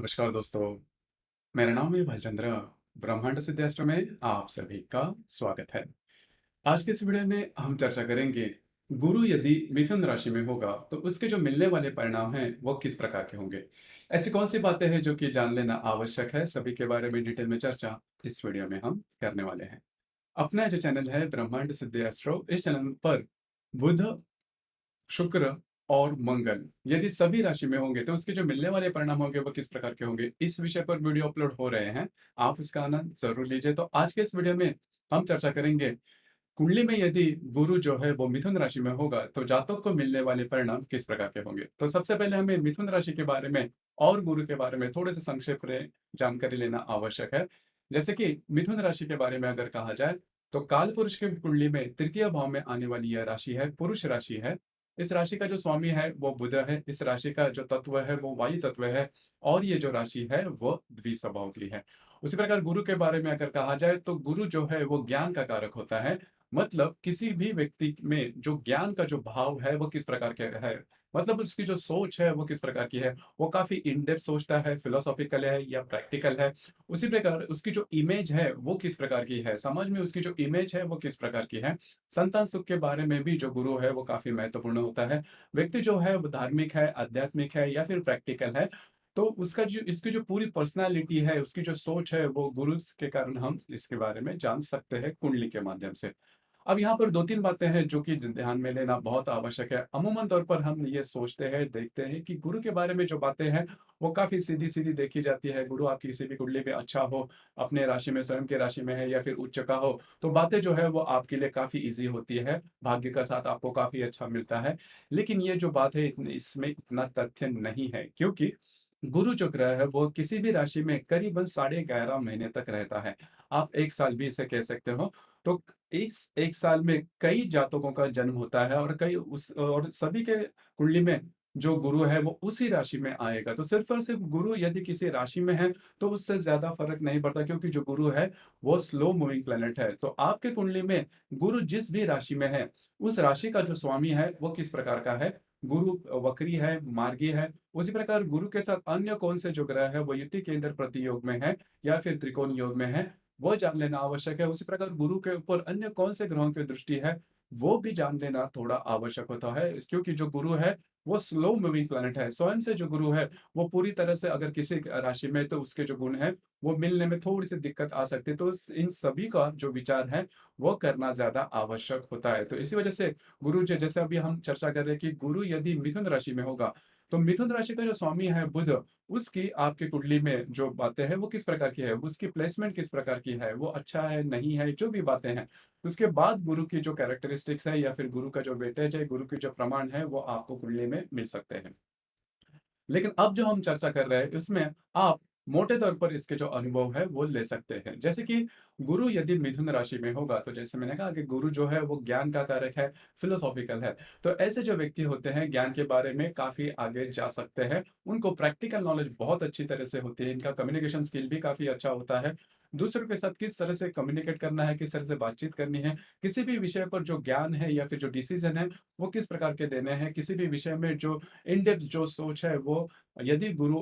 नमस्कार दोस्तों, मेरा नाम है भालचंद्र। ब्रह्मांड सिद्धास्त्र में आप सभी का स्वागत है। आज के इस वीडियो में हम चर्चा करेंगे, गुरु यदि मिथुन राशि में होगा तो उसके जो मिलने वाले परिणाम हैं वो किस प्रकार के होंगे। ऐसी कौन सी बातें हैं जो कि जान लेना आवश्यक है, सभी के बारे में डिटेल में चर्चा इस वीडियो में हम करने वाले हैं। अपना जो चैनल है ब्रह्मांड सिद्धास्त्र, इस चैनल पर बुध, शुक्र और मंगल यदि सभी राशि में होंगे तो उसके जो मिलने वाले परिणाम होंगे वो किस प्रकार के होंगे, इस विषय पर वीडियो अपलोड हो रहे हैं। आप इसका आनंद जरूर लीजिए। तो आज के इस वीडियो में हम चर्चा करेंगे, कुंडली में यदि गुरु जो है वो मिथुन राशि में होगा तो जातक को मिलने वाले परिणाम किस प्रकार के होंगे। तो सबसे पहले हमें मिथुन राशि के बारे में और गुरु के बारे में थोड़े से संक्षेप में जानकारी लेना आवश्यक है। जैसे कि मिथुन राशि के बारे में अगर कहा जाए तो काल पुरुष की कुंडली में तृतीय भाव में आने वाली यह राशि है, पुरुष राशि है। इस राशि का जो स्वामी है वो बुध है। इस राशि का जो तत्व है वो वायु तत्व है। और ये जो राशि है वो द्विस्वभाव की है। उसी प्रकार गुरु के बारे में अगर कहा जाए तो गुरु जो है वो ज्ञान का कारक होता है। मतलब किसी भी व्यक्ति में जो ज्ञान का जो भाव है वो किस प्रकार के है, मतलब उसकी जो सोच है वो किस प्रकार की है, वो काफी इन डेप्थ सोचता है, फिलोसॉफिकल है या प्रैक्टिकल है। उसी प्रकार उसकी जो इमेज है वो किस प्रकार की है, समाज में उसकी जो इमेज है वो किस प्रकार की है। संतान सुख के बारे में भी जो गुरु है वो काफी महत्वपूर्ण होता है। व्यक्ति जो है वो धार्मिक है, आध्यात्मिक है या फिर प्रैक्टिकल है, तो उसका जो इसकी जो पूरी पर्सनालिटी है, उसकी जो सोच है वो गुरु के कारण हम इसके बारे में जान सकते हैं कुंडली के माध्यम से। अब यहाँ पर 2-3 बातें हैं जो कि ध्यान में लेना बहुत आवश्यक है। अमूमन तौर पर हम ये सोचते हैं, देखते हैं कि गुरु के बारे में जो बातें हैं, वो काफ़ी सीधी-सीधी देखी जाती है। गुरु आपकी किसी भी कुंडली में अच्छा हो, अपने राशि में स्वयं की राशि में है या फिर उच्च का हो, तो बातें जो है वो आपके लिए काफ़ी ईज़ी होती है। भाग्य का साथ आपको काफ़ी अच्छा मिलता है। लेकिन ये जो बात है इतनी इसमें इतना तथ्य नहीं है, क्योंकि गुरु जो ग्रह है वो किसी भी राशि में करीबन साढ़े 11 महीने तक रहता है। आप 1 साल भी इसे कह सकते हो। तो इस 1 साल में कई जातकों का जन्म होता है और कई उस और सभी के कुंडली में जो गुरु है वो उसी राशि में आएगा। तो सिर्फ़ और सिर्फ़ गुरु यदि किसी राशि में है तो उससे ज़्यादा फ़र्क नहीं पड़ता, क्योंकि जो गुरु है वो स्लो मूविंग प्लैनेट है। तो आपके कुंडली में गुरु जिस भी राशि में है, उस राशि का जो स्वामी है वो किस प्रकार का है। गुरु वक्री है, मार्गी है। उसी प्रकार गुरु के साथ अन्य कौन से जो ग्रह है वो युति केंद्र प्रतियोग में है या फिर त्रिकोण योग में है, वो जान लेना आवश्यक है। उसी प्रकार गुरु के ऊपर अन्य कौन से ग्रहों की दृष्टि है, वो भी जान लेना थोड़ा आवश्यक होता है। क्योंकि जो गुरु है, वो स्लो मूविंग प्लैनेट है। स्वयं से जो गुरु है, वो पूरी तरह से अगर किसी राशि में तो उसके जो गुण हैं, वो मिलने में थोड़ी-सी दिक्कत आ सकती है। तो इन सभी का जो विचार है, वो करना ज़्यादा आवश्यक होता है। तो इसी वजह से गुरु ज जैसे अभी हम चर्चा कर रहे हैं कि गुरु यदि मिथुन राशि में होगा, तो मिथुन राशि का जो स्वामी है बुध, उसकी आपकी कुंडली में जो बातें हैं वो किस प्रकार की है, उसकी प्लेसमेंट किस प्रकार की है, वो अच्छा है, नहीं है, जो भी बातें हैं। उसके बाद गुरु की जो कैरेक्टरिस्टिक्स है या फिर गुरु का जो वेटेज है, गुरु के जो प्रमाण है, वो आपको कुंडली में मिल सकते हैं। लेकिन अब जो हम चर्चा कर रहे हैं इसमें आप मोटे तौर पर इसके जो अनुभव है वो ले सकते हैं। जैसे कि गुरु यदि मिथुन राशि में होगा तो जैसे मैंने कहा कि गुरु जो है वो ज्ञान का कारक है, फिलोसॉफिकल है। तो ऐसे जो व्यक्ति होते हैं ज्ञान के बारे में काफ़ी आगे जा सकते हैं। उनको प्रैक्टिकल नॉलेज बहुत अच्छी तरह से होती है। इनका कम्युनिकेशन स्किल भी काफ़ी अच्छा होता है। दूसरों के साथ किस तरह से कम्युनिकेट करना है, किस तरह से बातचीत करनी है, किसी भी विषय पर जो ज्ञान है या फिर जो डिसीज़न है, वो किस प्रकार के देने हैं, किसी भी विषय में जो इन डेप्थ जो सोच है वो यदि गुरु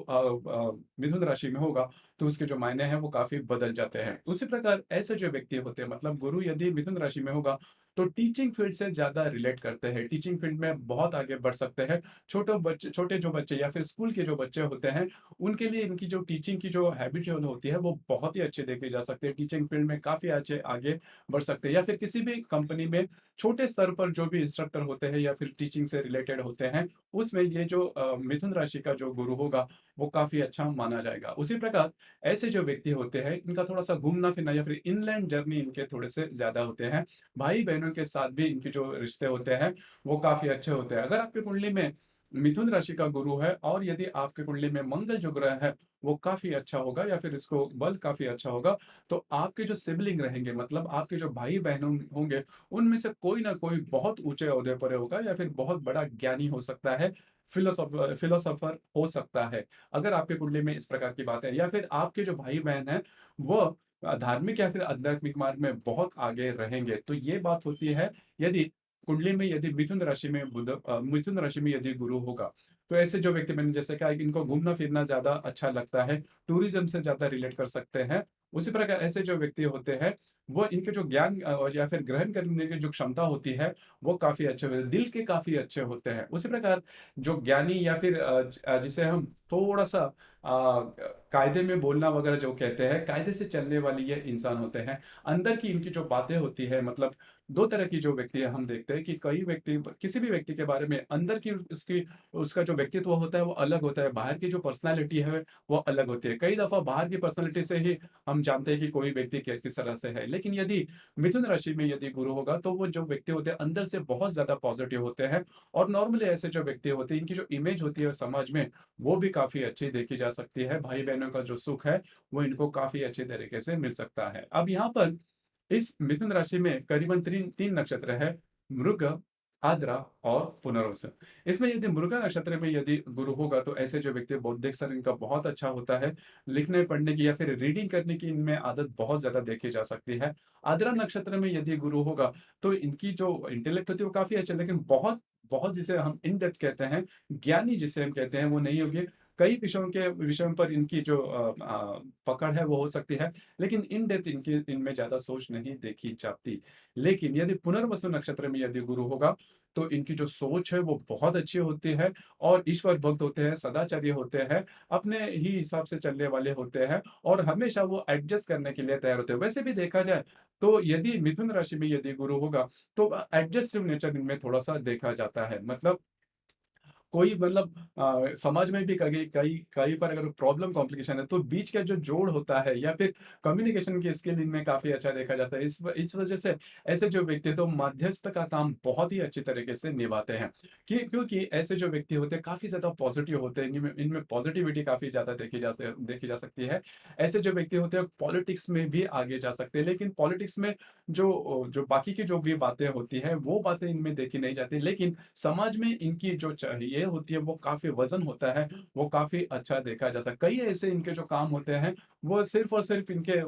मिथुन राशि में होगा तो उसके जो मायने हैं वो काफ़ी बदल जाते हैं। उसी प्रकार ऐसे जो व्यक्ति होते हैं, मतलब गुरु यदि मिथुन राशि में होगा तो टीचिंग फील्ड से ज़्यादा रिलेट करते हैं, टीचिंग फील्ड में बहुत आगे बढ़ सकते हैं। छोटे जो बच्चे या फिर स्कूल के जो बच्चे होते हैं, उनके लिए इनकी जो टीचिंग की जो हैबिट जो होती है वो बहुत ही अच्छी देखी जा सकती है। टीचिंग फील्ड में काफ़ी अच्छे आगे बढ़ सकते हैं या फिर किसी भी कंपनी में छोटे स्तर पर जो भी इंस्ट्रक्टर होते हैं या फिर टीचिंग से रिलेटेड होते हैं, उसमें ये जो मिथुन राशि का जो गुरु होगा, वो काफ़ी अच्छा माना जाएगा। उसी प्रकार ऐसे जो व्यक्ति होते हैं, इनका थोड़ा-सा घूमना-फिरना या फिर इनलैंड जर्नी इनके थोड़े-से ज़्यादा होते हैं। भाई-बहनों के साथ भी इनके जो रिश्ते होते हैं, वो काफ़ी अच्छे होते हैं। अगर आपकी कुंडली में मिथुन राशि का गुरु है और यदि आपकी कुंडली में मंगल जो ग्रह है, वो काफ़ी अच्छा होगा या फिर इसको बल काफ़ी अच्छा होगा, तो आपके जो सिबलिंग रहेंगे, मतलब आपके जो भाई-बहन होंगे, उनमें से कोई ना कोई बहुत ऊँचे ओहदे पर होगा या फिर बहुत बड़ा ज्ञानी हो सकता है, फिलोसोफर हो सकता है। अगर आपकी कुंडली में इस प्रकार की बात है या फिर आपके जो भाई-बहन हैं, वो धार्मिक या फिर आध्यात्मिक मार्ग में बहुत आगे रहेंगे। तो ये बात होती है यदि कुंडली में यदि मिथुन राशि में यदि गुरु होगा, तो ऐसे जो व्यक्ति मैंने जैसे कहा कि इनको घूमना-फिरना ज़्यादा अच्छा लगता है, टूरिज़्म से ज़्यादा रिलेट कर सकते हैं। उसी प्रकार ऐसे जो व्यक्ति होते हैं, वो इनके जो ज्ञान या फिर ग्रहण करने की जो क्षमता होती है, वो काफ़ी अच्छे होते हैं, दिल के काफ़ी अच्छे होते हैं। उसी प्रकार जो ज्ञानी या फिर जिसे हम थोड़ा-सा कायदे में बोलना वगैरह जो कहते हैं, कायदे से चलने वाली ये इंसान होते हैं। अंदर की इनकी जो बातें होती है मतलब 2 तरह की जो व्यक्ति है हम देखते हैं कि कई व्यक्ति किसी भी व्यक्ति के बारे में अंदर की उसकी उसका जो व्यक्तित्व होता है वो अलग होता है, बाहर की जो पर्सनैलिटी है वो अलग होती है। कई दफ़ा बाहर की पर्सनैलिटी से ही हम जानते हैं कि कोई व्यक्ति किस तरह से है। लेकिन यदि मिथुन राशि में यदि गुरु होगा तो वो जो व्यक्ति होते हैं अंदर से बहुत ज़्यादा पॉज़िटिव होते हैं और नॉर्मली ऐसे जो व्यक्ति होते हैं इनकी जो इमेज होती है समाज में वो भी काफ़ी अच्छी देखी जा सकती है। भाई-बहनों का जो सुख है वो इनको काफ़ी अच्छे तरीके से मिल सकता है। अब यहाँ पर इस मिथुन राशि में करीबन 3 नक्षत्र है, मृग, आद्रा और पुनर्वसु। इसमें यदि मृग नक्षत्र में यदि गुरु होगा तो ऐसे जो व्यक्ति बौद्धिक स्तर इनका बहुत अच्छा होता है। लिखने पढ़ने की या फिर रीडिंग करने की इनमें आदत बहुत ज़्यादा देखी जा सकती है। आद्रा नक्षत्र में यदि गुरु होगा तो इनकी जो इंटेलेक्ट होती है वो काफ़ी अच्छा, लेकिन बहुत बहुत जिसे हम इन डेप्थ कहते हैं, ज्ञानी जिसे हम कहते हैं वो नहीं होगी। कई विषयों पर इनकी जो पकड़ है वो हो सकती है, लेकिन इन डेप्थ इनकी इनमें ज़्यादा सोच नहीं देखी जाती। लेकिन यदि पुनर्वसु नक्षत्र में यदि गुरु होगा, तो इनकी जो सोच है वो बहुत अच्छी होती है और ईश्वर भक्त होते हैं, सदाचारी होते हैं, अपने ही हिसाब से चलने वाले होते हैं और हमेशा वो एडजस्ट करने के लिए तैयार होते हैं। वैसे भी देखा जाए तो यदि मिथुन राशि में यदि गुरु होगा, तो एडजस्टिव नेचर इनमें थोड़ा-सा देखा जाता है। मतलब कोई मतलब समाज में भी कई कई कई बार अगर प्रॉब्लम कॉम्प्लिकेशन है तो बीच का जो जोड़ होता है या फिर कम्युनिकेशन की स्किल इनमें काफी अच्छा देखा जाता है। इस वजह से ऐसे जो व्यक्ति हैं तो मध्यस्थ का काम बहुत ही अच्छी तरीके से निभाते हैं क्योंकि ऐसे जो व्यक्ति होते हैं काफी ज्यादा पॉजिटिव होते हैं, इनमें पॉजिटिविटी काफी ज्यादा देखी जा सकती है। ऐसे जो व्यक्ति होते हैं पॉलिटिक्स में भी आगे जा सकते हैं, लेकिन पॉलिटिक्स में जो बाकी की जो भी बातें होती है वो बातें इनमें देखी नहीं जाती, लेकिन समाज में इनकी जो चाहिए होती है वो काफ़ी वज़न होता है, वो काफ़ी अच्छा देखा जा सकता है। कई ऐसे इनके जो काम होते हैं, वो सिर्फ़ और सिर्फ़ इनके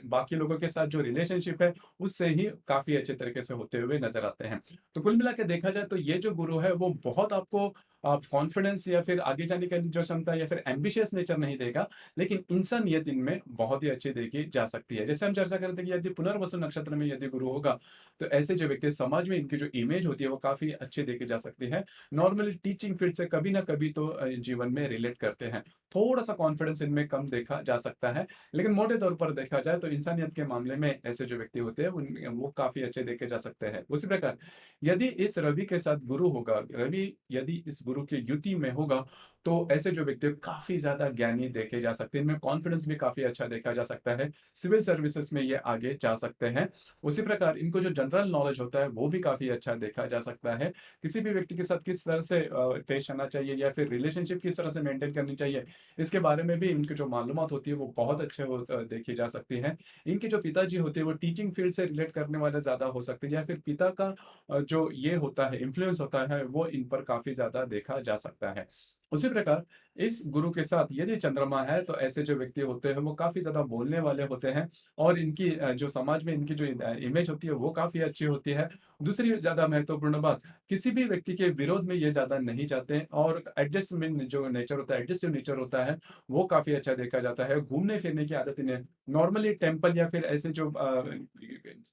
बाकी लोगों के साथ जो रिलेशनशिप है, उससे ही काफ़ी अच्छे तरीके से होते हुए नज़र आते हैं। तो कुल मिला के देखा जाए तो ये जो गुरु है वो बहुत आपको कॉन्फिडेंस या फिर आगे जाने की जो क्षमता या फिर एम्बिशियस नेचर नहीं देगा, लेकिन इंसानियत इनमें बहुत ही अच्छी देखी जा सकती है। जैसे हम चर्चा कर रहे थे कि यदि पुनर्वसु नक्षत्र में यदि गुरु होगा, तो ऐसे जो व्यक्ति समाज में इनकी जो इमेज होती है वो काफ़ी अच्छी देखी जा सकती है। नॉर्मली टीचिंग फील्ड से कभी ना कभी तो जीवन में रिलेट करते हैं। थोड़ा-सा कॉन्फिडेंस इनमें कम देखा जा सकता है, लेकिन मोटे तौर पर देखा जाए तो इंसानियत के मामले में ऐसे जो व्यक्ति होते हैं उन वो काफ़ी अच्छे देखे जा सकते हैं। उसी प्रकार यदि इस रवि के साथ गुरु होगा, रवि यदि इस गुरु की युति में होगा, तो ऐसे जो व्यक्ति काफ़ी ज़्यादा ज्ञानी देखे जा सकते हैं। इनमें कॉन्फिडेंस भी काफ़ी अच्छा देखा जा सकता है। सिविल सर्विसेज़ में ये आगे जा सकते हैं। उसी प्रकार इनको जो जनरल नॉलेज होता है वो भी काफ़ी अच्छा देखा जा सकता है। किसी भी व्यक्ति के साथ किस तरह से पेश आना चाहिए या फिर रिलेशनशिप किस तरह से मेंटेन करनी चाहिए, इसके बारे में भी इनकी जो मालूमात होती है वो बहुत अच्छे देखी जा सकती है। इनके जो पिताजी होते हैं वो टीचिंग फील्ड से रिलेट करने वाले ज़्यादा हो सकते हैं या फिर पिता का जो ये होता है इन्फ्लुएंस होता है वो इन पर काफ़ी ज़्यादा देखा जा सकता है। उसी प्रकार इस गुरु के साथ यदि चंद्रमा है तो ऐसे जो व्यक्ति होते हैं वो काफ़ी ज़्यादा बोलने वाले होते हैं और इनकी जो समाज में इनकी जो इमेज होती है वो काफ़ी अच्छी होती है। दूसरी ज़्यादा महत्वपूर्ण बात, किसी भी व्यक्ति के विरोध में ये ज़्यादा नहीं जाते हैं और एडजस्टमेंट जो नेचर होता है, एडजस्टिव नेचर होता है, वो काफ़ी अच्छा देखा जाता है। घूमने-फिरने की आदत इन्हें नॉर्मली टेम्पल या फिर ऐसे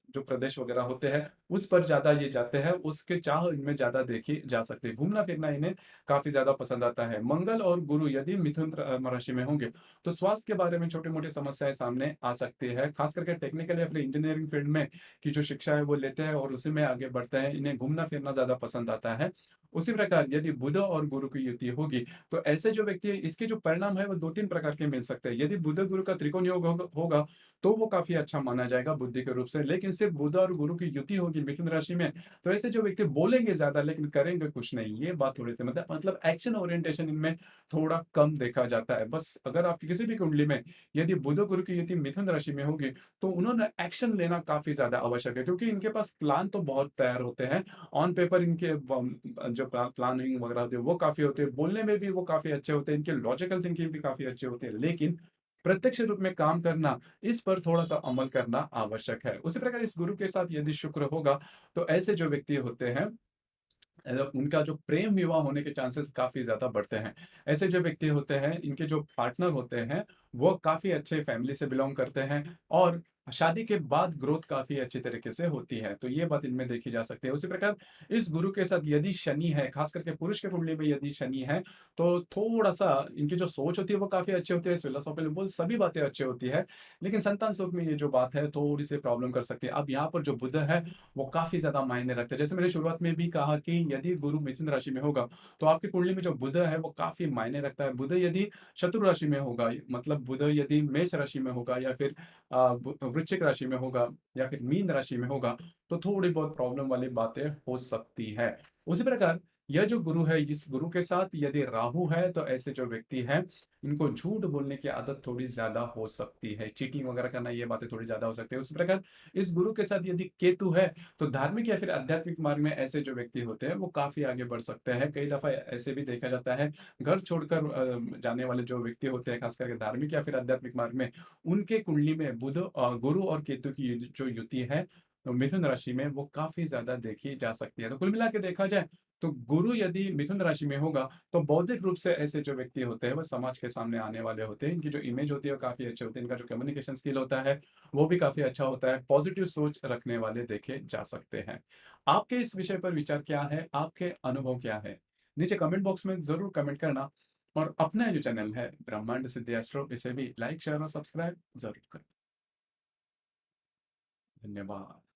जो प्रदेश वगैरह होते हैं, उस पर ज़्यादा ये जाते हैं, उसके चाह इनमें ज़्यादा देखी जा सकती है। घूमना-फिरना इन्हें काफ़ी ज़्यादा पसंद आता है। मंगल और गुरु यदि मिथुन राशि में होंगे, तो स्वास्थ्य के बारे में छोटी-मोटी समस्याएँ सामने आ सकती है। ख़ास करके टेक्निकल या फिर इंजीनियरिंग फील्ड में की जो शिक्षा है वो लेते हैं और उसी में आगे बढ़ते हैं। इन्हें घूमना-फिरना ज़्यादा पसंद आता है। उसी प्रकार यदि बुध और गुरु की युति होगी, तो ऐसे जो व्यक्ति है इसके जो परिणाम है वो 2-3 प्रकार के मिल सकते हैं। यदि बुध-गुरु का त्रिकोण योग होगा, तो वो काफ़ी अच्छा माना जाएगा बुद्धि के रूप से। लेकिन सिर्फ़ बुध और गुरु की युति होगी मिथुन राशि में, तो ऐसे जो व्यक्ति बोलेंगे ज़्यादा लेकिन करेंगे कुछ नहीं, ये बात थोड़ी सी मतलब एक्शन ओरिएंटेशन इनमें थोड़ा कम देखा जाता है। बस अगर आपकी किसी भी कुंडली में यदि बुध और गुरु की युति मिथुन राशि में होगी, तो उन्होंने एक्शन लेना काफ़ी ज़्यादा आवश्यक है क्योंकि इनके पास प्लान तो बहुत तैयार होते हैं। ऑन पेपर इनके जो प्लानिंग वगैरह होती है वो काफ़ी होती है। बोलने में भी वो काफ़ी अच्छे होते हैं। इनके लॉजिकल थिंकिंग भी काफ़ी अच्छे होते हैं। लेकिन प्रत्यक्ष रूप में काम करना, इस पर थोड़ा-सा अमल करना आवश्यक है। उसी प्रकार इस गुरु के साथ यदि शुक्र होगा, तो ऐसे जो व्यक्ति होते हैं उनका जो प्रेम विवाह होने के चांसेस काफ़ी ज़्यादा बढ़ते हैं। ऐसे जो व्यक्ति होते हैं, इनके जो पार्टनर होते हैं, वो काफ़ी अच्छे फैमिली से बिलॉन्ग करते हैं और शादी के बाद ग्रोथ काफ़ी अच्छी तरीके से होती है। तो ये बात इनमें देखी जा सकती है। उसी प्रकार इस गुरु के साथ यदि शनि है, ख़ास करके पुरुष की कुंडली में यदि शनि है, तो थोड़ा-सा इनकी जो सोच होती है, वो काफ़ी अच्छी होती है, फिलॉसॉफिकल वो सभी बातें अच्छी होती है। लेकिन संतान सुख में ये जो बात है, थोड़ी-सी प्रॉब्लम कर सकती है। अब यहाँ पर जो बुध है, वो काफ़ी ज़्यादा मायने रखते हैं। जैसे मैंने शुरुआत में भी कहा कि यदि गुरु मिथुन राशि में होगा, तो आपकी कुंडली में जो बुध है वो काफ़ी मायने रखता है। बुध यदि शत्रु राशि में होगा, मतलब बुध यदि मेष राशि में होगा या फिर वृश्चिक राशि में होगा या फिर मीन राशि में होगा, तो थोड़ी बहुत प्रॉब्लम वाली बातें हो सकती है। उसी प्रकार यह जो गुरु है, इस गुरु के साथ यदि राहु है, तो ऐसे जो व्यक्ति हैं, इनको झूठ बोलने की आदत थोड़ी ज़्यादा हो सकती है। चीटिंग वगैरह करना, ये बातें थोड़ी ज़्यादा हो सकती है। उसी प्रकार इस गुरु के साथ यदि केतु है, तो धार्मिक या फिर आध्यात्मिक मार्ग में ऐसे जो व्यक्ति होते हैं, वो काफ़ी आगे बढ़ सकते हैं। कई दफ़ा ऐसे भी देखा जाता है, घर छोड़कर जाने वाले जो व्यक्ति होते हैं, खास करके धार्मिक या फिर आध्यात्मिक मार्ग में, उनके कुंडली में गुरु और केतु की जो युति है, तो मिथुन राशि में वो काफ़ी ज़्यादा देखी जा सकती है। तो कुल मिला के देखा जाए, तो गुरु यदि मिथुन राशि में होगा, तो बौद्धिक रूप से ऐसे जो व्यक्ति होते हैं, वो समाज के सामने आने वाले होते हैं। इनकी जो इमेज होती है, वो काफ़ी अच्छी होती है। इनका जो कम्युनिकेशन स्किल होता है, वो भी काफ़ी अच्छा होता है, पॉज़िटिव सोच रखने वाले देखे जा सकते हैं। आपके इस विषय पर विचार क्या है? आपके अनुभव क्या है? नीचे कमेंट बॉक्स में ज़रूर कमेंट करना और अपना जो चैनल है ब्रह्मांड सिद्धि एस्ट्रो इसे भी लाइक, शेयर और सब्सक्राइब ज़रूर करें। धन्यवाद।